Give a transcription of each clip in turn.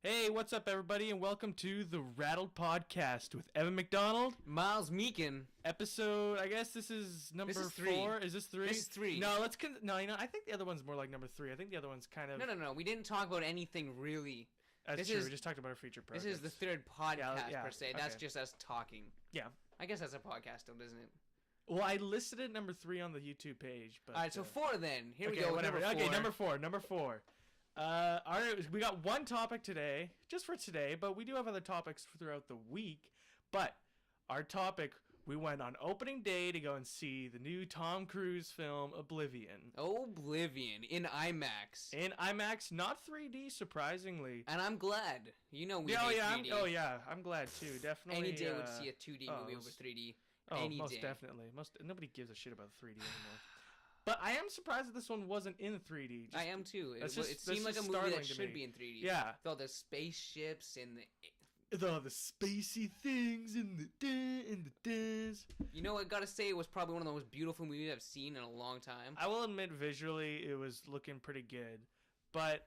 Hey, what's up, everybody, and welcome to the Rattled podcast with Evan McDonald. Miles Meekin. Episode, I guess this is number This is three. 4. Is this 3? This is 3. No, I think the other one's more like number 3. I think the other one's kind of... No. We didn't talk about anything really. That's true. We just talked about our feature projects. This is the third podcast Yeah, per se. okay. That's just us talking. Yeah. I guess that's a podcast, though, isn't it? Well, I listed it number 3 on the YouTube page, but... All right, so 4 then. Here we okay, go. Whatever. Number 4. Okay, number 4. All right, we got one topic today, just for today, but we do have other topics throughout the week. But our topic, we went on opening day to go and see the new Tom Cruise film, Oblivion. Oblivion in IMAX. In IMAX, not 3D, surprisingly. And I'm glad. You know we hate 3D. I'm glad too. Definitely. Any day would see a 2D movie over 3D. Any most day. Definitely. Nobody gives a shit about 3D anymore. But I am surprised that this one wasn't in 3D. I am too. It That's seemed like a movie startling that to should me. be in 3D. Yeah. With all the spaceships and the spacey things in the dance. You know, I gotta say, it was probably one of the most beautiful movies I've seen in a long time. I will admit, visually, it was looking pretty good. But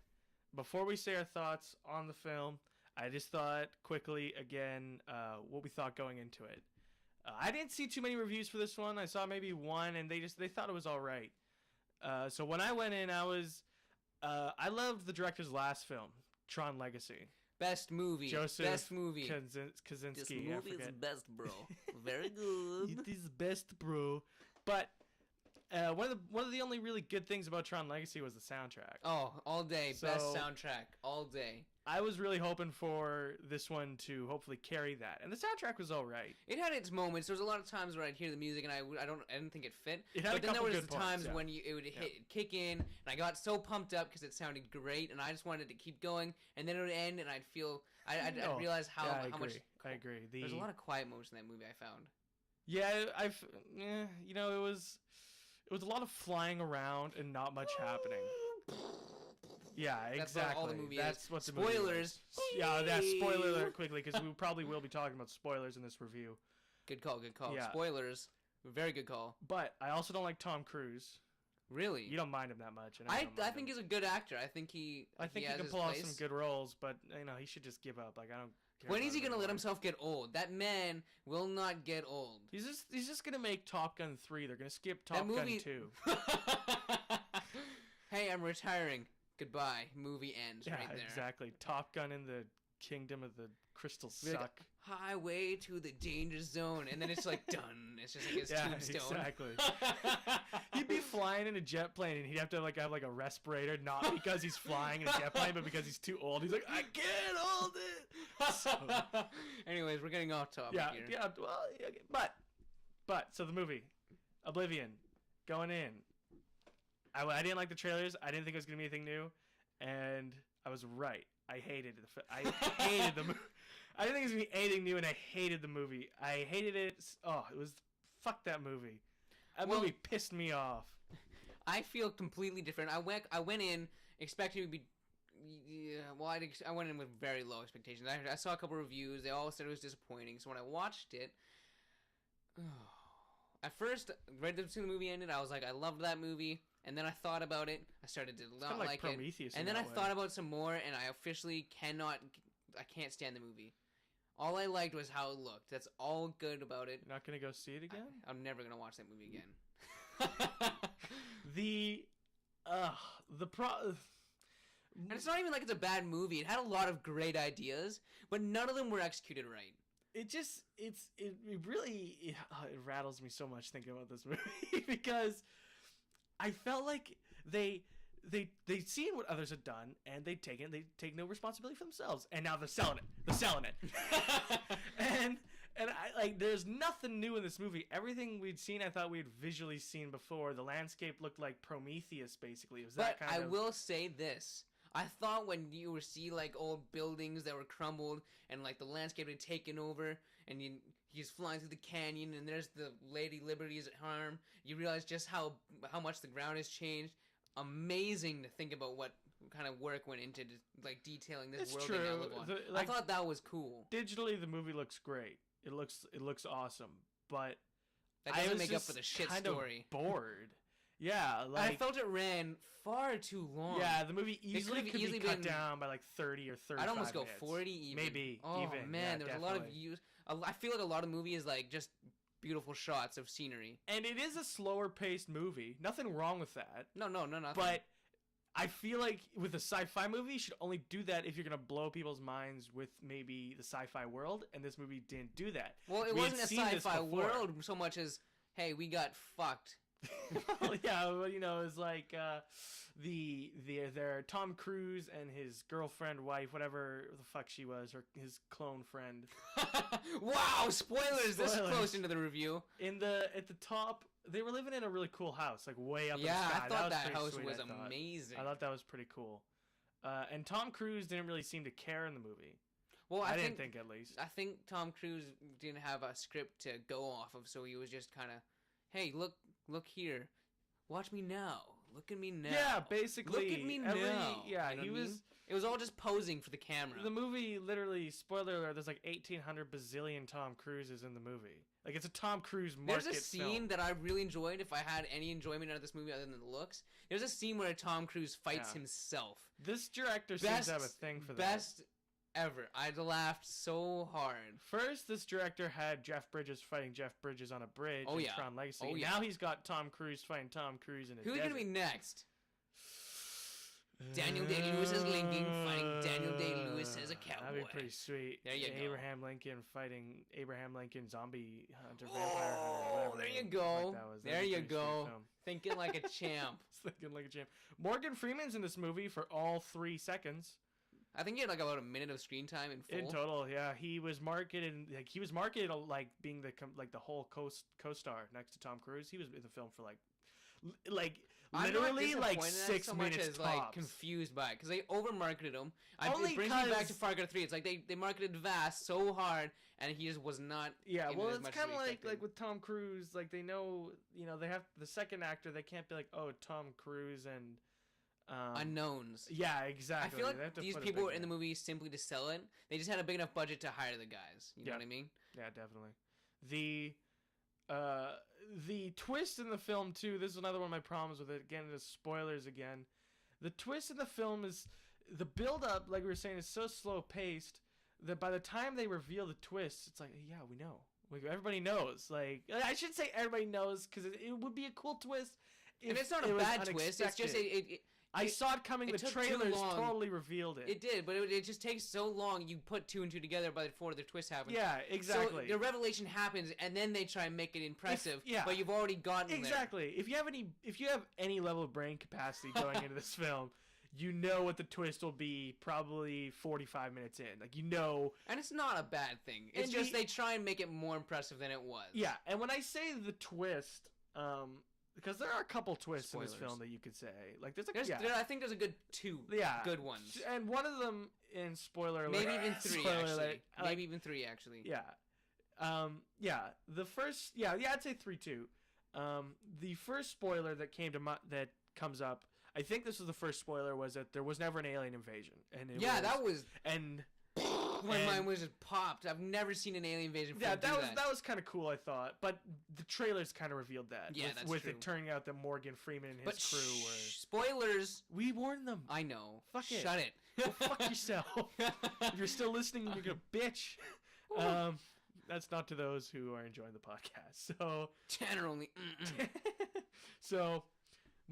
before we say our thoughts on the film, I just thought quickly again what we thought going into it. I didn't see too many reviews for this one. I saw maybe one, and they thought it was all right. So when I went in, I loved the director's last film, Tron Legacy. Best movie. Best movie. Kaczynski. This movie is best, bro. Very good. It is best, bro. But one of the only really good things about Tron Legacy was the soundtrack. Oh, all day. So, best soundtrack. All day. I was really hoping for this one to hopefully carry that, and the soundtrack was all right. It had its moments. There was a lot of times where I'd hear the music and I didn't think it fit. It had but a then there couple was good times parts, when it would kick in, and I got so pumped up because it sounded great, and I just wanted to keep going. And then it would end, and I'd realize how much. I agree. There's a lot of quiet moments in that movie. I found. Yeah, it was a lot of flying around and not much happening. Yeah, exactly. That's what all the movie That's is. what the Spoilers. Movie is. Yeah, that spoiler alert quickly, because we probably will be talking about spoilers in this review. Good call. Yeah. Spoilers. Very good call. But I also don't like Tom Cruise. Really? You don't mind him that much. I think he's a good actor. I think he can pull off some good roles, but he should just give up. Like, I don't care. When is he gonna let himself get old? That man will not get old. He's just gonna make Top Gun 3. They're gonna skip Top Gun 2. Hey, I'm retiring. Goodbye. Movie ends right there. Exactly. Top Gun in the Kingdom of the Crystal Suck. Like, highway to the danger zone, and then it's like done. It's just like his tombstone. Exactly. He'd be flying in a jet plane, and he'd have to have a respirator, not because he's flying in a jet plane, but because he's too old. He's like, I can't hold it. So, anyways, we're getting off topic here. Yeah. Well, but so the movie, Oblivion, going in. I didn't like the trailers. I didn't think it was gonna be anything new, and I was right. I hated it. I hated the movie. I didn't think it was gonna be anything new, and I hated the movie. I hated it. Oh, it was fuck that movie. That movie pissed me off. I feel completely different. I went in expecting it to be. Yeah, well, I went in with very low expectations. I saw a couple reviews. They all said it was disappointing. So when I watched it, at first, right as the movie ended, I was like, I loved that movie. And then I thought about it. I started to not like Prometheus it. And then I thought about some more, and I officially I can't stand the movie. All I liked was how it looked. That's all good about it. You're not gonna go see it again? I'm never gonna watch that movie again. And it's not even like it's a bad movie. It had a lot of great ideas, but none of them were executed right. It really rattles me so much thinking about this movie because I felt like they seen what others had done and they take no responsibility for themselves, and now they're selling it. and I there's nothing new in this movie. Everything we'd seen, I thought we'd visually seen before. The landscape looked like Prometheus, basically. It was that kind of. I will say this. I thought when you would see old buildings that were crumbled and the landscape had taken over, and he's flying through the canyon and there's the Lady Liberty's arm, you realize just how much the ground has changed. Amazing to think about what kind of work went into detailing this world. It's true. I thought that was cool. Digitally, the movie looks great. It looks awesome, but that doesn't make up for the shit story. Bored. Yeah, I felt it ran far too long. Yeah, the movie easily could've could easily be cut been- down by like 30 or 35 I'd almost go minutes. 40 even. Maybe. Oh even. man, Yeah, there's a lot of definitely. I feel like a lot of movie is like just beautiful shots of scenery. And it is a slower paced movie. Nothing wrong with that. No, nothing. But I feel like with a sci-fi movie, you should only do that if you're going to blow people's minds with maybe the sci-fi world, and this movie didn't do that. Well, it We had wasn't a seen this sci-fi before. world so much as, hey, we got fucked. Well, yeah, well, you know, it's like their Tom Cruise and his girlfriend, wife, whatever the fuck she was, or his clone friend. Wow, spoilers! This Spoilers. close into the review. At the top, they were living in a really cool house, like way up in the Yeah, sky. I thought that pretty house sweet, was I thought. amazing. I thought that was pretty cool. And Tom Cruise didn't really seem to care in the movie. Well, I didn't think, at least. I think Tom Cruise didn't have a script to go off of, so he was just kind of, hey, look here, watch me now, look at me now. Yeah, basically. Look at me now. Yeah, You know he what I was. mean? It was all just posing for the camera. The movie, literally, spoiler alert, there's like 1,800 bazillion Tom Cruises in the movie. Like, it's a Tom Cruise market There's a scene film. that I really enjoyed, if I had any enjoyment out of this movie other than the looks. There's a scene where Tom Cruise fights Yeah. himself. This director seems to have a thing for that. Best ever. I laughed so hard. First, this director had Jeff Bridges fighting Jeff Bridges on a bridge Oh, in yeah. Tron Legacy. Oh, yeah. Now he's got Tom Cruise fighting Tom Cruise in a Who's desert. gonna be next? Daniel Day-Lewis as Lincoln fighting Daniel Day-Lewis as a cowboy. That'd be pretty sweet. There you go. Abraham Lincoln fighting Abraham Lincoln zombie hunter, vampire hunter, whatever. there you the go. fuck that was. That'd There be you pretty sweet go. film. Thinking like a champ. Thinking like a champ. Morgan Freeman's in this movie for all 3 seconds. I think he had like about a minute of screen time in full. In total, yeah, he was marketed like being the whole co-star next to Tom Cruise. He was in the film for like I'm not literally like disappointed in that 6 so much minutes as, tops. like confused by it because they over-marketed him. Only it brings me back to 'cause- Far Cry 3. It's like they marketed Vast so hard and he just was not. Yeah, in well, it as it's much as kind we of expected. like with Tom Cruise, like they know, they have the second actor. They can't be like, oh, Tom Cruise and unknowns. Yeah, exactly. I feel like They have to these put a people big were in the name. movie simply to sell it. They just had a big enough budget to hire the guys. You know Yeah. what I mean? Yeah, definitely. The twist in the film too. This is another one of my problems with it. Again, the spoilers again. The twist in the film is the build up, like we were saying, is so slow paced that by the time they reveal the twist, it's like, yeah, we know. Like everybody knows. Like I should say everybody knows because it would be a cool twist. And if it's not it a was bad twist. It's just unexpected. I saw it coming. it The took too trailers long. totally revealed it. it did, but it just takes so long. You put 2 and 2 together before the twist happens. Yeah, exactly. So the revelation happens, and then they try and make it impressive. yeah. But you've already gotten there. Exactly. If you have any level of brain capacity going into this film, you know what the twist will be probably 45 minutes in. Like And it's not a bad thing. It's And just they try and make it more impressive than it was. Yeah, and when I say the twist, because there are a couple twists in this Spoilers. film that you could say. Like there's I think there's a good 2 good ones. And one of them in spoiler alert. Maybe even 3 spoiler actually. alert, Maybe even 3 actually. Yeah. Yeah. The first, I'd say 3 too. The first spoiler that that comes up, I think this was the first spoiler, was that there was never an alien invasion, and that was and when mine was just popped. I've never seen an alien invasion film do that was kind of cool, I thought, but the trailers kind of revealed that. Yeah, that's with true. it turning out that Morgan Freeman and his But crew were. spoilers. We warned them. I know. Fuck it. Shut it. Go fuck yourself. If you're still listening, you're gonna bitch. That's not to those who are enjoying the podcast. So Generally. so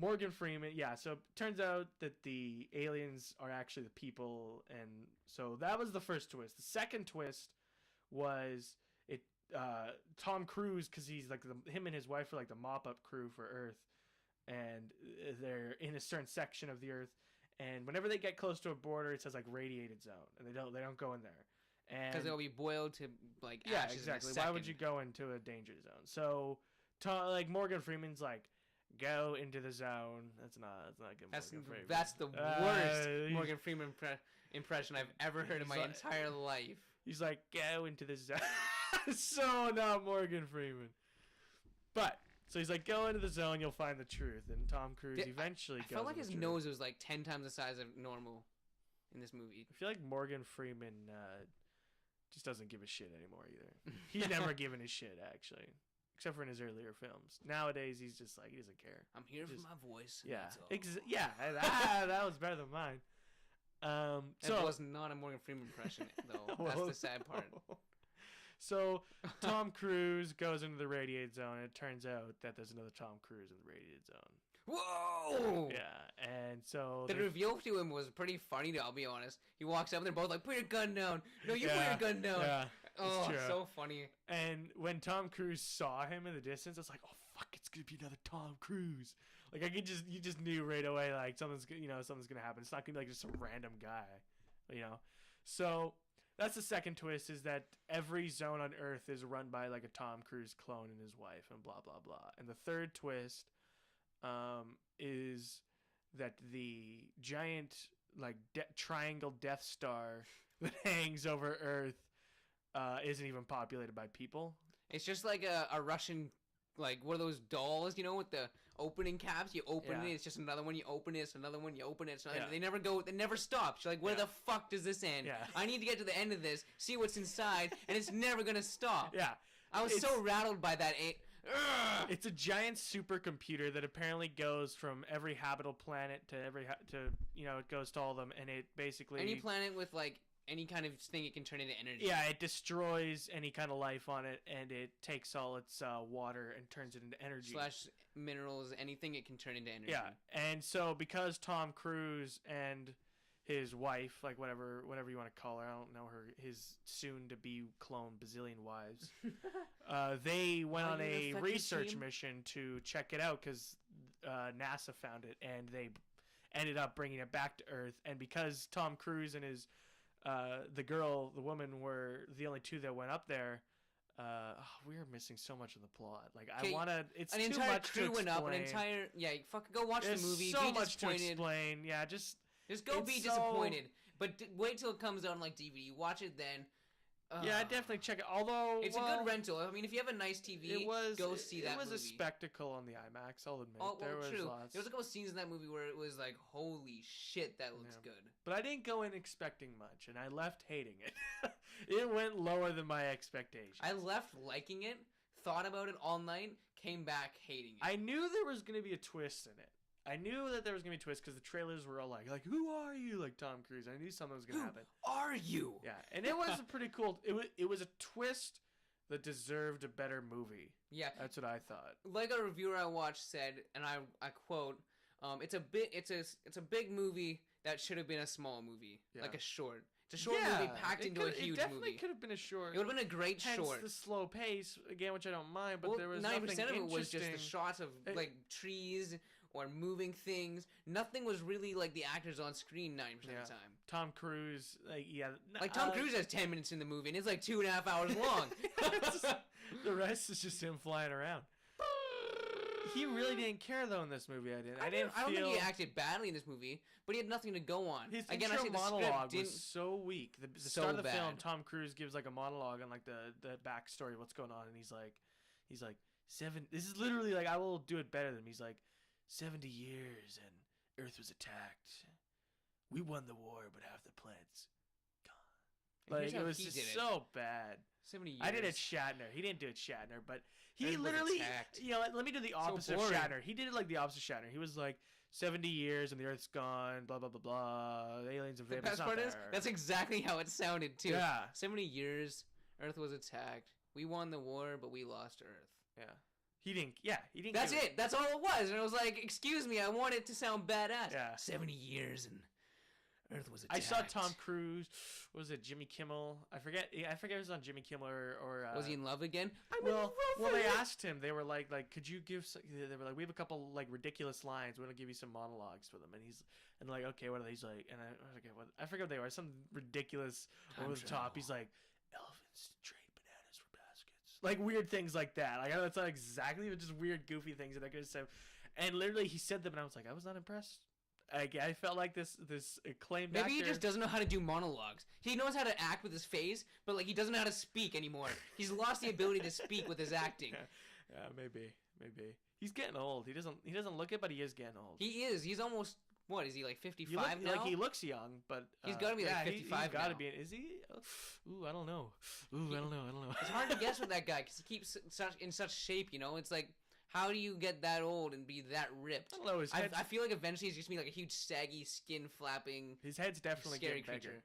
Morgan Freeman, so it turns out that the aliens are actually the people, and so that was the first twist. The second twist was Tom Cruise, because he's like him and his wife are like the mop-up crew for Earth, and they're in a certain section of the Earth, and whenever they get close to a border, it says like radiated zone, and they don't go in there. Because they'll be boiled to like yeah, ashes exactly. in a Why would second. you go into a danger zone? So, like Morgan Freeman's like, go into the zone. That's not good. Morgan Freeman. That's the worst he's- Morgan Freeman impression I've ever heard in He's my like- entire life. He's like, go into the zone. So not Morgan Freeman. But so he's like, go into the zone, you'll find the truth. And Tom Cruise eventually I goes. felt like into his the truth. nose was like 10 times the size of normal in this movie. I feel like Morgan Freeman just doesn't give a shit anymore either. He's never given a shit, actually. except for in his earlier films. Nowadays, he's just like he doesn't care. I'm here Just- for my voice. Yeah, That's all. that was better than mine. It was not a Morgan Freeman impression, though. That's the sad part. So Tom Cruise goes into the radiated zone, and it turns out that there's another Tom Cruise in the radiated zone. Whoa! Yeah, and so The reveal to him was pretty funny, I'll be honest. He walks up and they're both like, put your gun down. No, you put your gun down. Yeah, Oh, true. so funny. And when Tom Cruise saw him in the distance, I was like, oh fuck, it's gonna be another Tom Cruise. Like you just knew right away, like something's gonna happen. It's not gonna be like just some random guy, So that's the second twist, is that every zone on Earth is run by like a Tom Cruise clone and his wife, and blah blah blah. And the third twist, is that the giant like triangle Death Star that hangs over Earth isn't even populated by people. It's just like a Russian, like one of those dolls, with the opening caps. You open it, it's just another one. You open it, it's another one. You open it, it's another. Yeah. They never stop. You're like, where the fuck does this end? Yeah. I need to get to the end of this, see what's inside, and it's never gonna stop. Yeah, I was so rattled by that. It's a giant supercomputer that apparently goes from every habitable planet to it goes to all of them, and it basically any planet with like any kind of thing it can turn into energy. Yeah, it destroys any kind of life on it, and it takes all its water and turns it into energy. / minerals, anything it can turn into energy. Yeah, and so because Tom Cruise and his wife, like whatever you want to call her, I don't know his soon-to-be clone bazillion wives, they went on a research mission to check it out because NASA found it, and they ended up bringing it back to Earth. And because Tom Cruise and his the woman were the only two that went up there, we are missing so much of the plot. Like, I want to. It's an too entire much crew to went explain. up. An entire fucking go watch There's the movie. So be much to disappointed. explain. Yeah, just go be disappointed. But wait till it comes out on like DVD. Watch it then. Yeah, definitely check it. Although it's a good rental. I mean, if you have a nice TV, go see that movie. It was a spectacle on the IMAX, I'll admit. Oh, well, there was lots. There was a couple scenes in that movie where it was like, holy shit, that looks good. But I didn't go in expecting much, and I left hating it. It went lower than my expectations. I left liking it, thought about it all night, came back hating it. I knew there was going to be a twist in it. I knew that there was going to be a twist because the trailers were all like, who are you? Like Tom Cruise. I knew something was going to happen. Who are you? Yeah, and it was a pretty cool. It was a twist that deserved a better movie. Yeah, that's what I thought. Like a reviewer I watched said, and I quote, it's a big movie that should have been a small movie, like a short. It's a short movie packed into a huge movie. It definitely could have been a short. It would have been a great short. The slow pace again, which I don't mind, but there was 90% of it was just the shots of like trees or moving things. Nothing was really like the actors on screen 90% of the time. Tom Cruise, Tom Cruise has 10 minutes in the movie, and it's like 2.5 hours long. The rest is just him flying around. He really didn't care though in this movie. I don't think he acted badly in this story, but he had nothing to go on. His intro monologue was so weak. The start of the film, Tom Cruise gives like a monologue on like the backstory of what's going on, and he's like 7. This is literally like, I will do it better than him. He's like 70 years and Earth was attacked. We won the war, but half the planet's gone. Like, it was just so bad. 70 years. I did it Shatner. He didn't do it Shatner, but he literally, let me do the opposite of Shatner. He did it like the opposite of Shatner. He was like 70 years and the Earth's gone, blah, blah, blah, blah. The aliens invaded. The best part is, that's exactly how it sounded, too. Yeah. 70 years, Earth was attacked. We won the war, but we lost Earth. Yeah. He didn't. That's it. That's all it was. And I was like, excuse me, I want it to sound badass. Yeah. 70 years and Earth was attacked. I saw Tom Cruise. What was it, Jimmy Kimmel? I forget if it was on Jimmy Kimmel or was he in love again? Well, they asked him. They were like, could you give? They were like, we have a couple like ridiculous lines. We're gonna give you some monologues for them. And like, okay, what are these like? And I forget what they were. Some ridiculous over the top. He's like, elephants trade bananas for baskets. Like weird things like that. Like that's not exactly, but just weird, goofy things that I could have said. And literally, he said them, and I was like, I was not impressed. I felt like this acclaimed actor. Maybe he just doesn't know how to do monologues. He knows how to act with his face, but like he doesn't know how to speak anymore. He's lost the ability to speak with his acting. Yeah, maybe. He's getting old. He doesn't look it, but he is getting old. He is. He's almost What is he like You 55 look, now? like he looks young, but He's gotta be, like, yeah, 55 He's gotta now. be. Is he? Ooh, I don't know. Ooh, I don't know. It's hard to guess with that guy because he keeps in such shape. You know, it's like, how do you get that old and be that ripped? I don't know. His head. I feel like eventually he's just gonna be like a huge saggy skin flapping. His head's definitely Scary getting creature. bigger.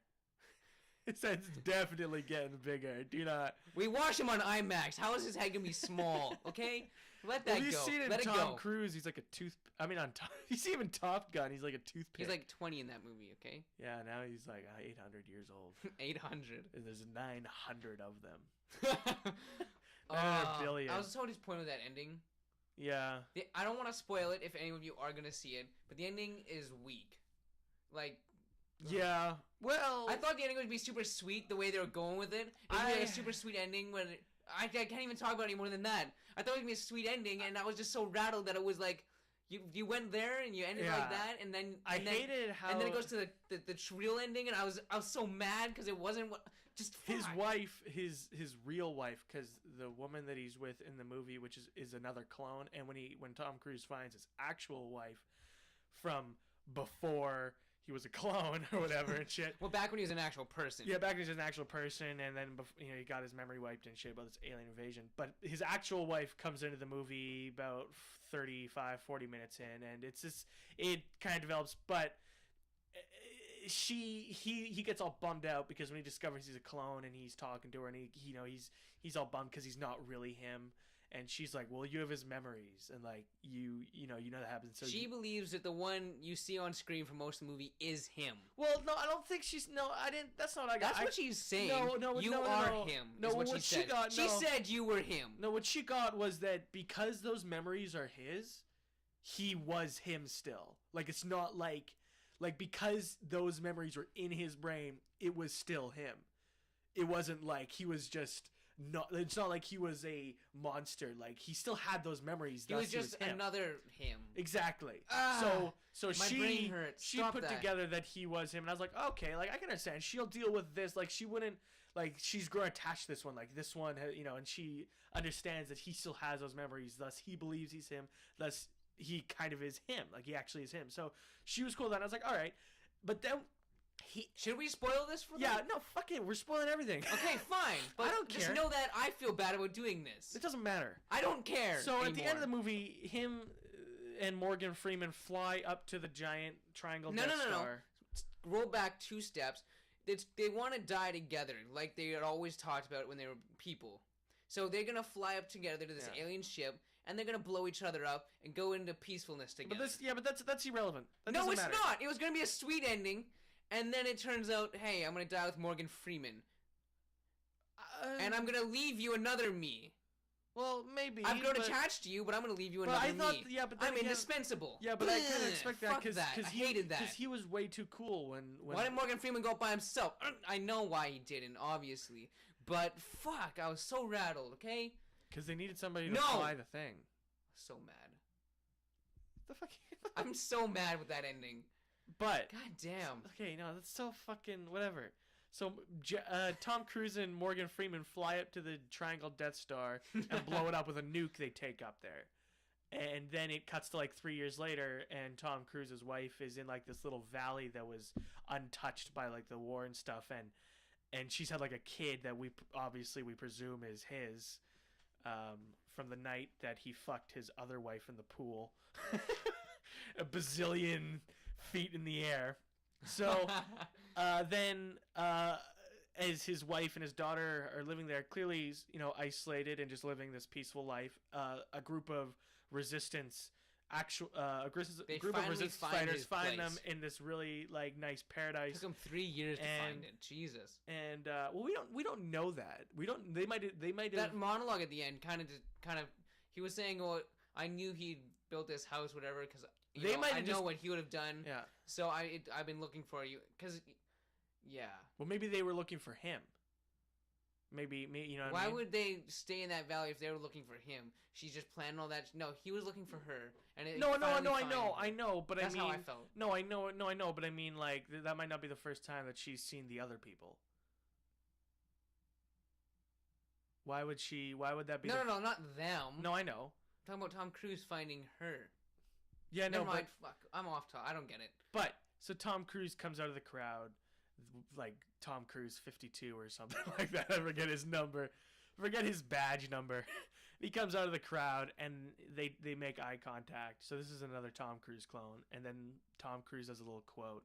His head's definitely getting bigger. Do not. We watched him on IMAX. How is his head gonna be small? Okay, let that Have you go. seen in Let it Tom go. Cruise? He's like a tooth. I mean, on top. You see him in Top Gun. He's like a toothpick. He's like 20 in that movie. Okay, yeah. Now he's like 800 years old. 800. And there's 900 of them. 900 Uh, billion. I was so disappointed with that ending. Yeah. I don't want to spoil it if any of you are gonna see it, but the ending is weak. Like, Yeah. Well, I thought the ending would be super sweet the way they were going with it. It would be like a super sweet ending when I can't even talk about it any more than that. I thought it would be a sweet ending, and I was just so rattled that it was like you went there and you ended Yeah. like that, and then I hated how and then it goes to the real ending, and I was so mad because it wasn't what just his fuck. wife, his real wife, because the woman that he's with in the movie, which is another clone, and when Tom Cruise finds his actual wife from before he was a clone or whatever and shit. Well, back when he was an actual person. Yeah, back when he was an actual person, and then he got his memory wiped and shit about this alien invasion. But his actual wife comes into the movie about 35-40 minutes in, and it's just it kind of develops. But he gets all bummed out because when he discovers he's a clone and he's talking to her, and he's all bummed because he's not really him. And she's like, "Well, you have his memories, and like you know that happens." So she believes that the one you see on screen for most of the movie is him. Well, no, I don't think she's. No, I didn't. That's not what I got. That's what she's saying. No, you no, are no. him. No, is what what she she said. got- She no. said you were him. No, what she got was that because those memories are his, he was him still. Like it's not like because those memories were in his brain, it was still him. It wasn't like he was just not. It's not like he was a monster. Like he still had those memories. He thus was just him. another him. Exactly. Ah, So my she brain hurts. she Stop put that. together that he was him, and I was like, okay, like I can understand. She'll deal with this. Like she wouldn't like she's growing attached to this one. Like this one, and she understands that he still has those memories. Thus, he believes he's him. Thus, he kind of is him. Like he actually is him. So she was cool with that. And I was like, all right, but then Should we spoil this for them? yeah, no, fuck it, we're spoiling everything. Okay, fine. But I don't just care. know that I feel bad about doing this. It doesn't matter. I don't care. So at the anymore. end of the movie, him and Morgan Freeman fly up to the giant triangle No, Death no, no, no. Star. Roll back 2 steps. They want to die together, like they had always talked about when they were people. So they're gonna fly up together to this Yeah. alien ship, and they're gonna blow each other up and go into peacefulness together. But that's irrelevant. That no, doesn't it's matter. not. It was gonna be a sweet ending, and then it turns out, hey, I'm gonna die with Morgan Freeman, and I'm gonna leave you another me. Well, maybe. I've grown but, attached to you, but I'm gonna leave you but another I thought, me. yeah, but then I'm again, indispensable. yeah, but I kind Ugh, of expect that fuck because I hated that. because he was way too cool when. Why did Morgan Freeman go up by himself? I know why he didn't, obviously, but fuck, I was so rattled. Okay, Because they needed somebody to No! fly the thing. so mad. The fuck. I'm so mad with that ending. But God damn. okay, no, that's so fucking whatever. So Tom Cruise and Morgan Freeman fly up to the Triangle Death Star and blow it up with a nuke they take up there. And then it cuts to like 3 years later, and Tom Cruise's wife is in like this little valley that was untouched by like the war and stuff, and she's had like a kid that we presume is his, from the night that he fucked his other wife in the pool, a bazillion feet in the air. So then, as his wife and his daughter are living there, clearly, isolated and just living this peaceful life, a group of resistance, a group of resistance find fighters his find them place. in this really like nice paradise. Took him 3 years to find And- it. Jesus. And well, we don't know that. We don't. They might have. That monologue at the end kind of, he was saying, "Oh, I knew he built this house, whatever, because They might I have know just- what he would have done. Yeah. So I've been looking for you, because, yeah. Well, maybe they were looking for him. Maybe you know. What I Why mean? would they stay in that valley if they were looking for him? She's just planning all that. No, he was looking for her, and it No, finally I find know, her. but That's I mean, how I felt. No, I know, but I mean, like that might not be the first time that she's seen the other people. Why would she? Why would that be? No, not them. No, I know. I'm talking about Tom Cruise finding her. Yeah, no, Never mind. Fuck. I'm off top. I don't get it. But so Tom Cruise comes out of the crowd, like Tom Cruise 52 or something like that. I forget his number. Forget his badge number. He comes out of the crowd and they make eye contact. So this is another Tom Cruise clone. And then Tom Cruise has a little quote.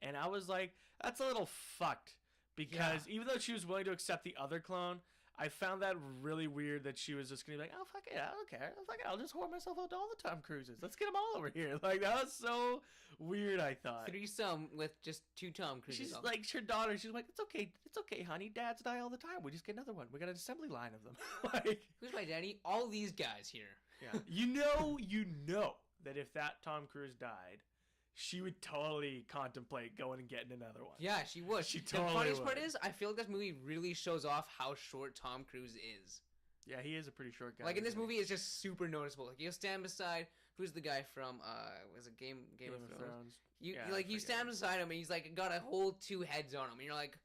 And I was like, that's a little fucked. Because even though she was willing to accept the other clone, I found that really weird that she was just going to be like, oh, fuck it, I don't care. Fuck it, I'll just whore myself out to all the Tom Cruises. Let's get them all over here. Like, that was so weird, I thought. Threesome with just 2 Tom Cruises. She's like, her daughter, she's like, it's okay, honey. Dads die all the time. We just get another one. We got an assembly line of them. Like, who's my daddy? All these guys here. Yeah. You know that if that Tom Cruise died, she would totally contemplate going and getting another one. Yeah, she would. She totally The funniest would. part is, I feel like this movie really shows off how short Tom Cruise is. Yeah, he is a pretty short guy. Like in this movie, it's just super noticeable. Like you stand beside, who's the guy from was it Game of Thrones? You stand beside him and he's like got a whole 2 heads on him, and you're like,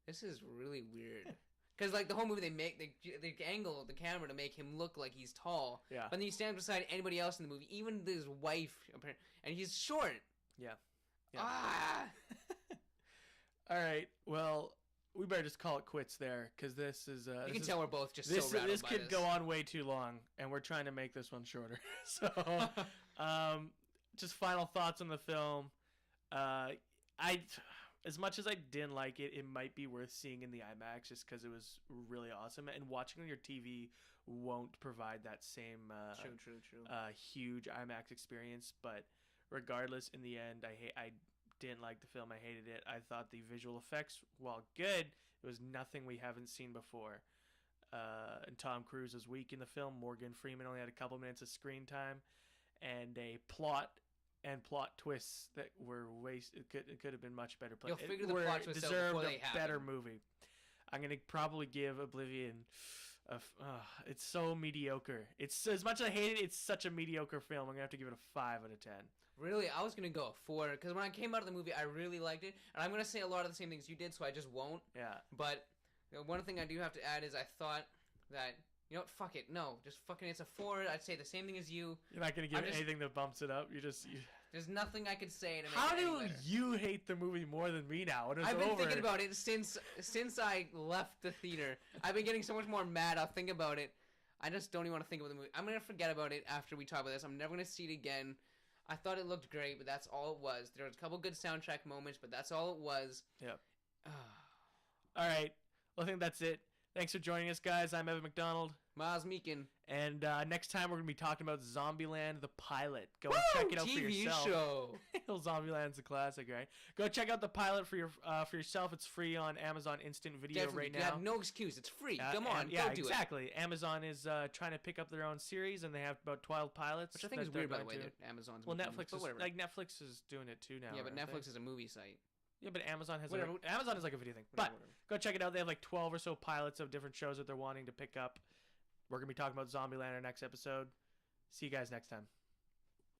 this is really weird. Because like the whole movie, they angle the camera to make him look like he's tall. Yeah. But then you stand beside anybody else in the movie, even his wife, and he's short. Yeah. Ah. All right. Well, we better just call it quits there, because this is. You can tell we're both just so rattled this by could go on way too long, and we're trying to make this one shorter. So, just final thoughts on the film. As much as I didn't like it, it might be worth seeing in the IMAX just because it was really awesome. And watching on your TV won't provide that same true. huge IMAX experience. But regardless, in the end, I didn't like the film. I hated it. I thought the visual effects, while good, it was nothing we haven't seen before. And Tom Cruise was weak in the film. Morgan Freeman only had a couple minutes of screen time, and a plot twists that were wasted. It could have been much better. You'll figure the plot twists out before they happen. Better movie. I'm gonna probably give Oblivion. It's so mediocre. It's as much as I hate it. It's such a mediocre film. I'm gonna have to give it a 5 out of 10. Really, I was gonna go a 4 because when I came out of the movie, I really liked it, and I'm gonna say a lot of the same things you did, so I just won't. Yeah. But one thing I do have to add is I thought that. You know what? Fuck it. No, just fucking. It's a 4. I'd say the same thing as you. You're not gonna give it anything that bumps it up. There's nothing I could say to make How it do better. you hate the movie more than me now? I've been thinking about it since I left the theater. I've been getting so much more mad. I'll think about it. I just don't even want to think about the movie. I'm gonna forget about it after we talk about this. I'm never gonna see it again. I thought it looked great, but that's all it was. There was a couple good soundtrack moments, but that's all it was. Yep. All right. Well, I think that's it. Thanks for joining us, guys. I'm Evan McDonald. Miles Meekin. And next time we're going to be talking about Zombieland, the pilot. Go and check it out for yourself. TV show. Zombieland's a classic, right? Go check out the pilot for yourself. It's free on Amazon Instant Video right now. You have no excuse. It's free. Come on, go do it. Exactly. Amazon is trying to pick up their own series, and they have about 12 pilots. Which I think is weird, by the way, that Amazon's Netflix is doing it too now. Yeah, but Netflix is a movie site. Yeah, but Amazon has Amazon is like a video thing. But go check it out. They have like 12 or so pilots of different shows that they're wanting to pick up. We're going to be talking about Zombieland in our next episode. See you guys next time.